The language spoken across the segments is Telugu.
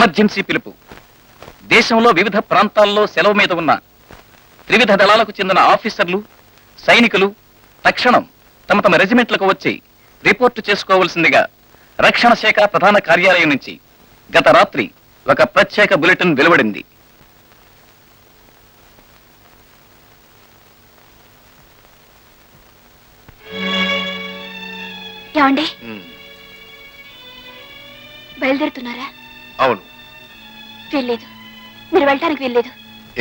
ఎమర్జెన్సీ పిలుపు. దేశంలో వివిధ ప్రాంతాల్లో సెలవు మీద ఉన్న త్రివిధ దళాలకు చెందిన ఆఫీసర్లు, సైనికులు తక్షణం తమ తమ రెజిమెంట్లకు వచ్చి రిపోర్టు చేసుకోవలసిందిగా రక్షణ శాఖ ప్రధాన కార్యాలయం నుంచి గత రాత్రి ఒక ప్రత్యేక బులెటిన్ వెలువడింది. ఏమండి, బయలుదేరుతున్నారా? అవును. వెళ్ళలేదు, మీరు వెళ్ళటానికి వెళ్ళలేదు.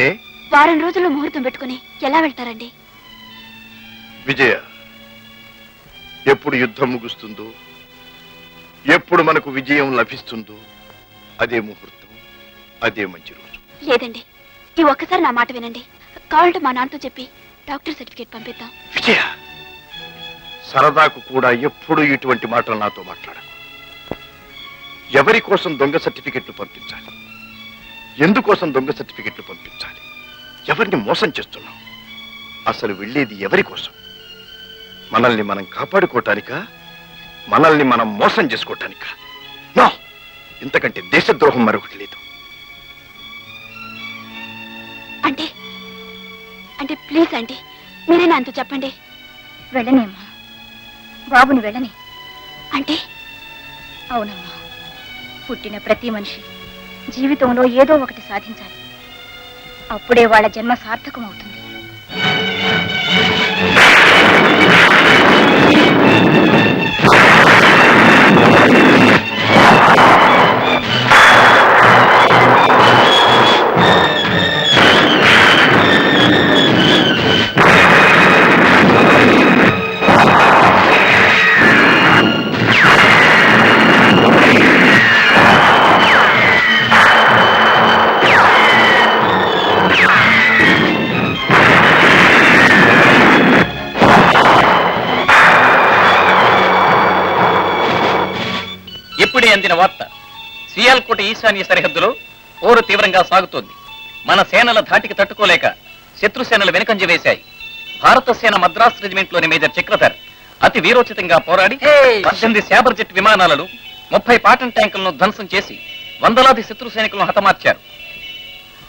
ఏ వారం రోజుల్లో ముహూర్తం పెట్టుకుని ఎలా వెళ్తారండి? విజయ, ఎప్పుడు యుద్ధం ముగుస్తుందో, ఎప్పుడు మనకు విజయం లభిస్తుందో అదే ముహూర్తం, అదే మంచి రోజు. లేదండి, ఈ ఒక్కసారి నా మాట వినండి. కావాలంటే మా నాన్నతో చెప్పి డాక్టర్ సర్టిఫికేట్ పంపిద్దాం. విజయ, సరదాకు కూడా ఎప్పుడు ఇటువంటి మాటలు నాతో మాట్లాడకు. ఎవరి కోసం దొంగ సర్టిఫికెట్లు పంపించాలి? ఎందుకోసం దొంగ సర్టిఫికెట్లు పంపించాలి? ఎవరిని మోసం చేస్తున్నాం? అసలు వెళ్ళేది ఎవరి కోసం? మనల్ని మనం కాపాడుకోవటానికా, మనల్ని మనం మోసం చేసుకోవటానికా? నో, ఇంతకంటే దేశద్రోహం మరొకటి లేదు. అంటే అంటే ప్లీజ్ అండి, మీరే నాతో చెప్పండి. వెళ్ళనేమ్మా, బాబుని వెళ్ళని. అంటే? అవునమ్మా, పుట్టిన ప్రతి మనిషి జీవితంలో ఏదో ఒకటి సాధించాలి. అప్పుడే వాళ్ళ జన్మ సార్థకం అవుతుంది. ఇప్పుడే అందిన వార్త. సియాల్కోట ఈశాన్య సరిహద్దులో పోరు తీవ్రంగా సాగుతోంది. మన సేనల ధాటికి తట్టుకోలేక శత్రు సేనలు వెనుకంజ వేశాయి. భారత సేన మద్రాస్ రెజిమెంట్లోని మేజర్ చక్రధర్ అతి వీరోచితంగా పోరాడి 18 శాబర్ జెట్ విమానాలను, 30 పాటన్ ట్యాంకులను ధ్వంసం చేసి వందలాది శత్రు సైనికులను హతమార్చారు.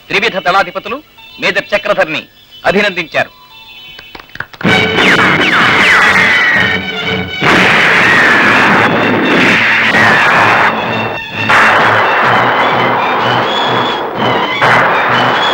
త్రివిధ దళాధిపతులు మేజర్ చక్రధర్ని అభినందించారు.